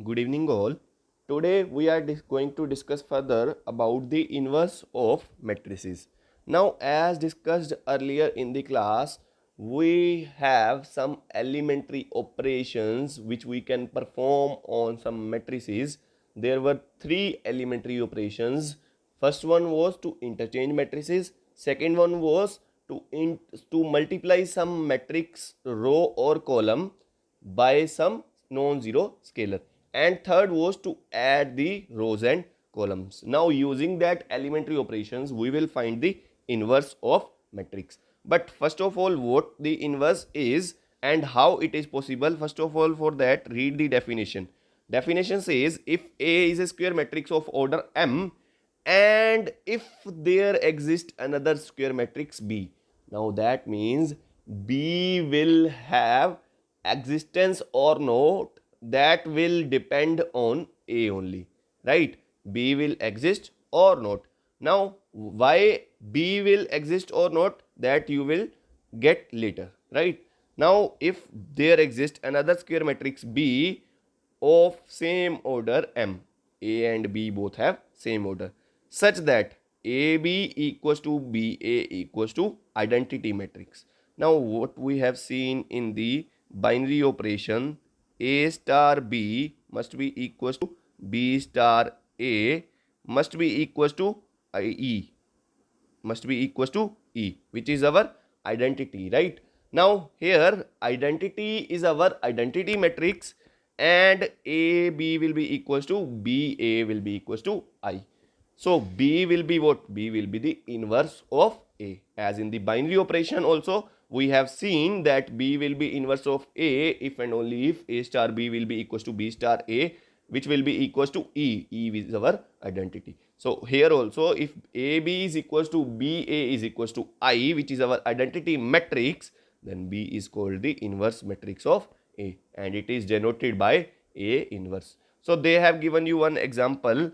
Good evening, all. Today we are going to discuss further about the inverse of matrices. Now, as discussed earlier in the class, we have some elementary operations which we can perform on some matrices. There were three elementary operations. First one was to interchange matrices. Second one was to multiply some matrix row or column by some non-zero scalar, and third was to add the rows and columns. Now using that elementary operations we will find the inverse of matrix. But first of all, what the inverse is and how it is possible, first of all, for that read the definition. Definition says if A is a square matrix of order M and if there exists another square matrix B. Now that means B will have existence or not, that will depend on A only, right? B will exist or not. Now why B will exist or not, that you will get later, right? Now if there exists another square matrix B of same order M, A and B both have same order, such that AB equals to BA equals to identity matrix. Now what we have seen in the binary operation, A star B must be equals to B star A must be equals to E, must be equals to E, which is our identity, right? Now here identity is our identity matrix, and AB will be equals to BA will be equals to I. So B will be what? B will be the inverse of A. As in the binary operation also, we have seen that B will be inverse of A if and only if A star B will be equals to B star A, which will be equals to E. E is our identity. So here also, if AB is equals to BA is equals to I, which is our identity matrix, then B is called the inverse matrix of A, and it is denoted by A inverse. So they have given you one example.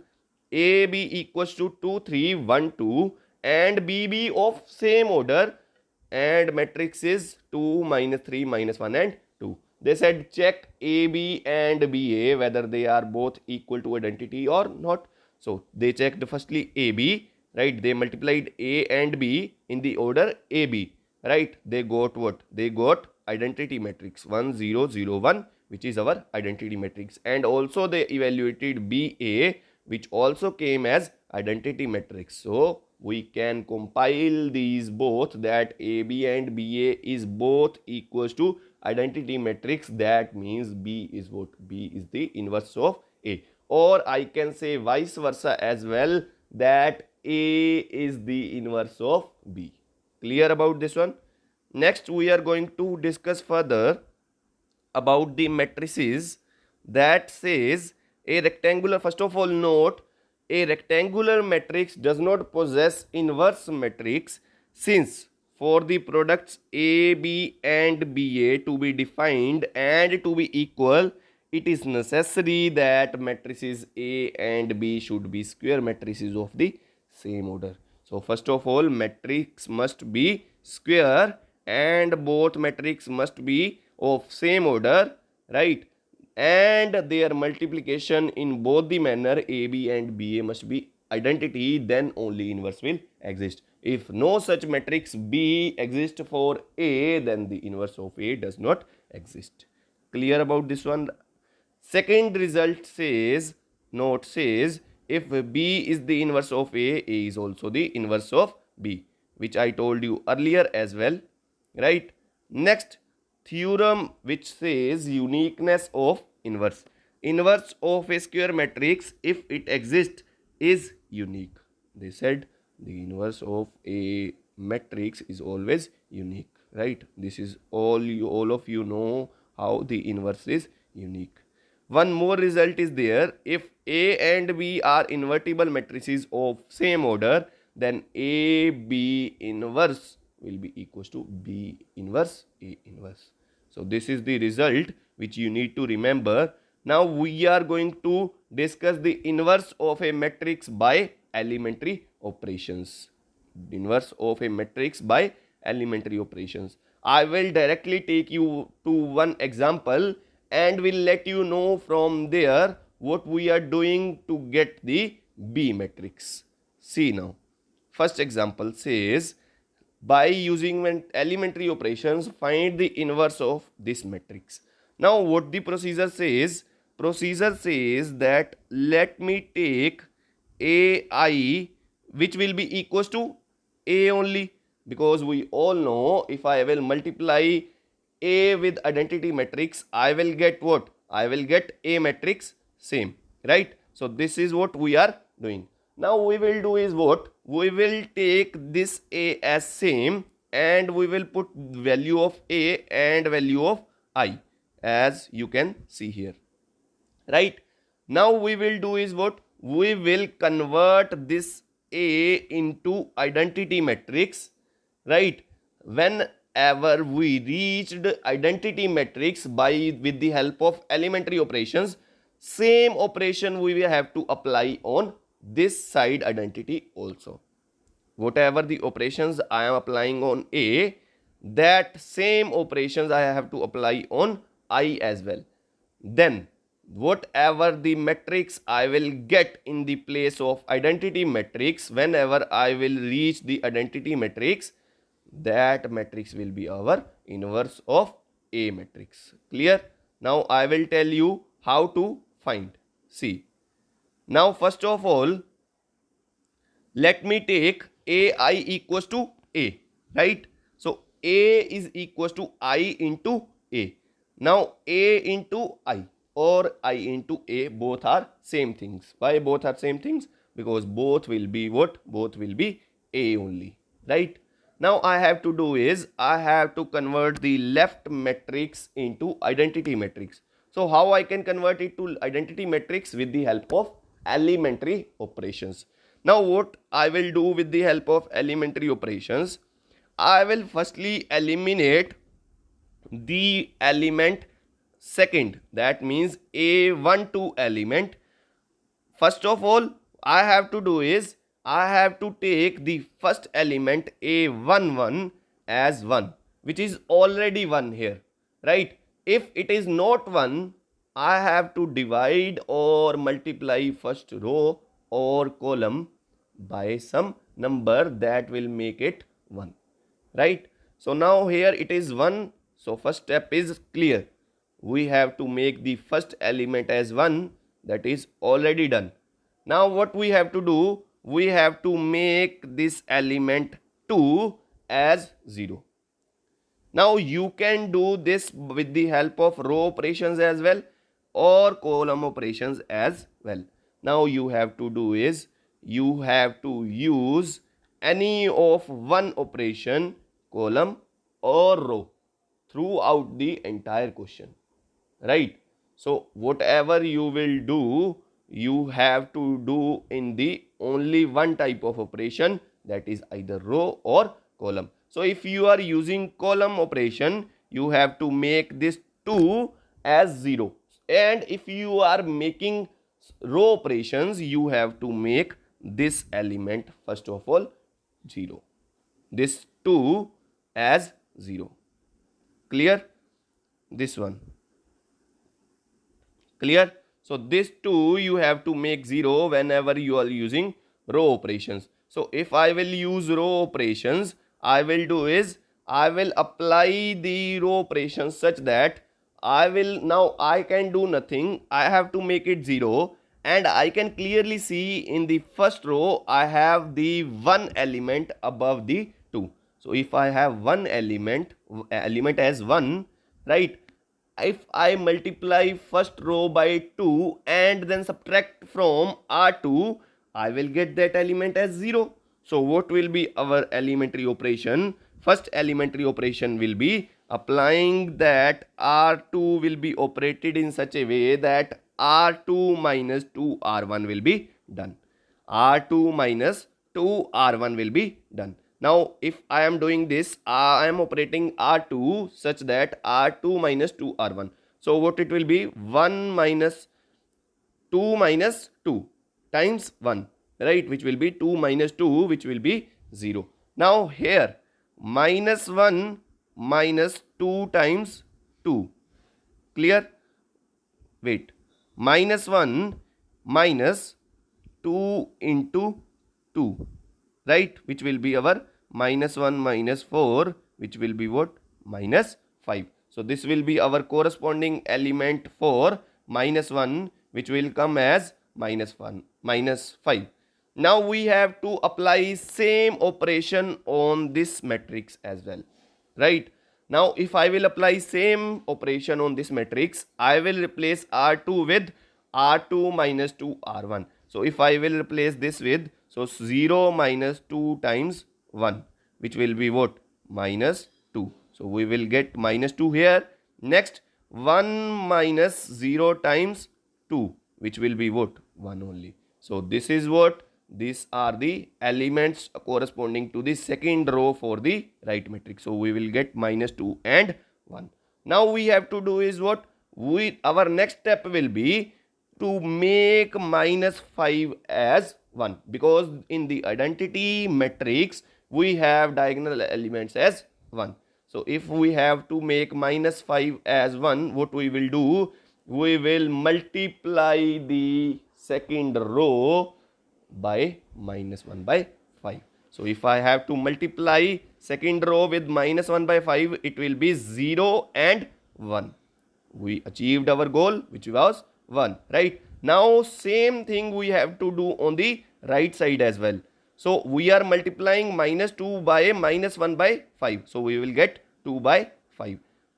AB equals to 2, 3, 1, 2 and BB of same order, and matrix is 2, minus 3, minus 1 and 2. They said check AB and BA whether they are both equal to identity or not. So they checked firstly AB, right? They multiplied A and B in the order AB, right? They got what? They got identity matrix 1, 0, 0, 1, which is our identity matrix. And also they evaluated BA, which also came as identity matrix. So we can compile these both, that AB and BA is both equals to identity matrix. That means B is what? B is the inverse of A. Or I can say vice versa as well, that A is the inverse of B. Clear about this one? Next we are going to discuss further about the matrices. That says a rectangular, first of all note, a rectangular matrix does not possess inverse matrix, since for the products AB and BA to be defined and to be equal, it is necessary that matrices A and B should be square matrices of the same order. So first of all, matrix must be square and both matrix must be of same order, right? And their multiplication in both the manner AB and BA must be identity, then only inverse will exist. If no such matrix B exists for A, then the inverse of A does not exist. Clear about this one? Second result says, note says, if B is the inverse of A is also the inverse of B, which I told you earlier as well, right? Next, theorem which says uniqueness of inverse. Inverse of a square matrix, if it exists, is unique. They said the inverse of a matrix is always unique, right? This is all of you know how the inverse is unique. One more result is there. If A and B are invertible matrices of same order, then A B inverse will be equals to B inverse A inverse. So this is the result which you need to remember. Now we are going to discuss the inverse of a matrix by elementary operations. Inverse of a matrix by elementary operations. I will directly take you to one example, and will let you know from there what we are doing to get the B matrix. See now, first example says, by using elementary operations, find the inverse of this matrix. Now what the procedure says? Procedure says that let me take AI, which will be equals to A only, because we all know if I will multiply A with identity matrix, I will get what? I will get A matrix same, right? So this is what we are doing. Now we will do is what? We will take this A as same and we will put value of A and value of I, as you can see here, right? Now we will do is what? We will convert this A into identity matrix, right? Whenever we reached identity matrix by with the help of elementary operations, same operation we will have to apply on this side identity also. Whatever the operations I am applying on A, that same operations I have to apply on I as well. Then whatever the matrix I will get in the place of identity matrix, whenever I will reach the identity matrix, that matrix will be our inverse of A matrix. Clear? Now I will tell you how to find. See. Now first of all, let me take AI equals to A, right? So A is equals to I into A. Now A into I or I into A, both are same things. Why both are same things? Because both will be what? Both will be A only, right? Now I have to do is I have to convert the left matrix into identity matrix. So how I can convert it to identity matrix? With the help of elementary operations. Now what I will do with the help of elementary operations? I will firstly eliminate the element second, that means A12 element. First of all, I have to do is I have to take the first element A11 as 1, which is already 1 here, right? If it is not 1, I have to divide or multiply first row or column by some number that will make it 1, right? So now here it is 1. So first step is clear. We have to make the first element as 1, that is already done. Now what we have to do? We have to make this element 2 as 0. Now you can do this with the help of row operations as well or column operations as well. Now you have to do is you have to use any of one operation, column or row, throughout the entire question, right? So whatever you will do, you have to do in the only one type of operation, that is either row or column. So if you are using column operation, you have to make this 2 as 0, and if you are making row operations, you have to make this element first of all 0, this 2 as 0. Clear? This one clear? So this 2 you have to make 0 whenever you are using row operations. So if I will use row operations, I will do is I will apply the row operations such that I can do nothing. I have to make it 0, and I can clearly see in the first row I have the one element above the 2. So if I have one element as 1, right? If I multiply first row by 2 and then subtract from R2, I will get that element as 0. So what will be our elementary operation? First elementary operation will be applying that R2 will be operated in such a way that R2 minus 2R1 will be done. R2 minus 2R1 will be done. Now, if I am doing this, I am operating R2 such that R2 minus 2R1. So, what it will be? 1 minus 2 minus 2 times 1, right? Which will be 2 minus 2, which will be 0. Now, here, minus 1 minus 2 times 2. Clear? wait, minus 1 minus 2 into 2, right, which will be our minus 1 minus 4, which will be what, minus 5. So this will be our corresponding element for minus 1, which will come as minus 1 minus 5. Now we have to apply same operation on this matrix as well, right? Now if I will apply same operation on this matrix, I will replace R2 with R2 minus 2 R1. So if I will replace this with, so 0 minus 2 times 1, which will be what, minus 2. So we will get minus 2 here. Next, 1 minus 0 times 2, which will be what, 1 only. So this is what, these are the elements corresponding to the second row for the right matrix. So we will get minus 2 and 1. Now we have to do is what, our next step will be to make minus 5 as 1, because in the identity matrix we have diagonal elements as 1. So if we have to make minus 5 as 1, what we will do, we will multiply the second row by minus 1 by 5. So if I have to multiply second row with minus 1 by 5, it will be 0 and 1. We achieved our goal, which was 1, right? Now same thing we have to do on the right side as well. So we are multiplying minus 2 by minus 1 by 5. So we will get 2 by 5.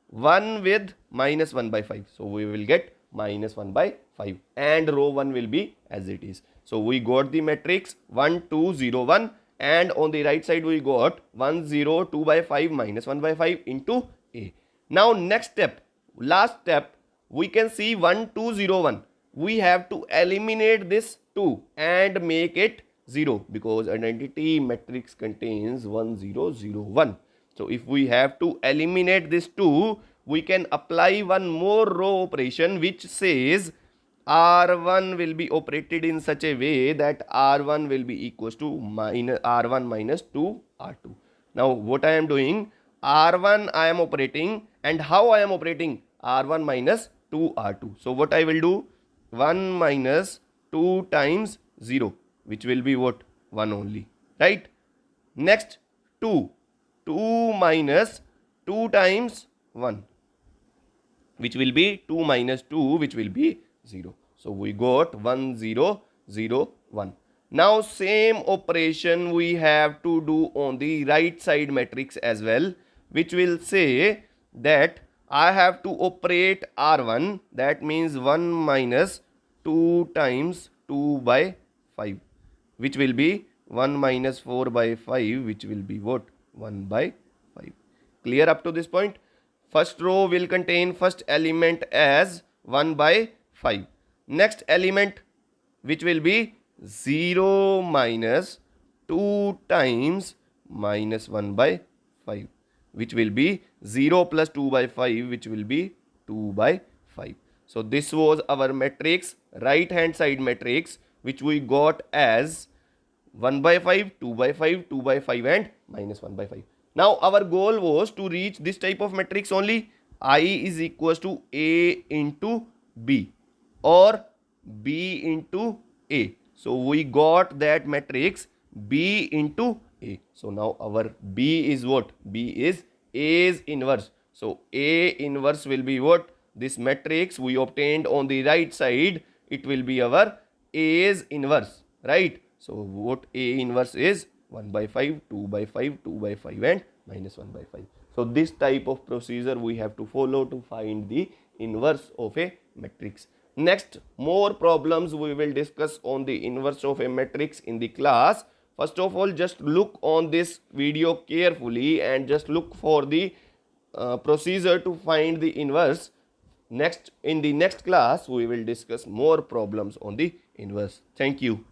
1 with minus 1 by 5. So we will get minus 1 by 5. And row 1 will be as it is. So we got the matrix 1, 2, 0, 1. And on the right side we got 1, 0, 2 by 5 minus 1 by 5 into A. Now next step, last step, we can see 1, 2, 0, 1. We have to eliminate this 2 and make it 0, because identity matrix contains 1, 0, 0, 1. So if we have to eliminate this 2, we can apply one more row operation which says R1 will be operated in such a way that R1 will be equals to minus R1 minus 2 R2. Now what I am doing, R1 I am operating, and how I am operating, R1 minus 2 R2. So what I will do, 1 minus 2 times 0, which will be what, 1 only, right? Next, 2 minus 2 times 1, which will be 2 minus 2, which will be 0. So we got 1, 0, 0, 1. Now same operation we have to do on the right side matrix as well, which will say that I have to operate R1, that means 1 minus 2 times 2 by 5, which will be 1 minus 4 by 5, which will be what, 1 by 5. Clear up to this point? First row will contain first element as 1 by 5. Next element, which will be 0 minus 2 times minus 1 by 5, which will be 0 plus 2 by 5, which will be 2 by 5. So this was our matrix, right hand side matrix, which we got as 1 by 5, 2 by 5, 2 by 5 and minus 1 by 5. Now our goal was to reach this type of matrix only. I is equals to A into B or B into A. So we got that matrix B into A. So now our B is what? B is A's inverse. So A inverse will be what? This matrix we obtained on the right side, it will be our A's inverse, right? So what A inverse is? 1 by 5, 2 by 5, 2 by 5 and minus 1 by 5. So this type of procedure we have to follow to find the inverse of a matrix. Next, more problems we will discuss on the inverse of a matrix in the class. First of all, just look on this video carefully and just look for the procedure to find the inverse. Next, in the next class, we will discuss more problems on the inverse. Thank you.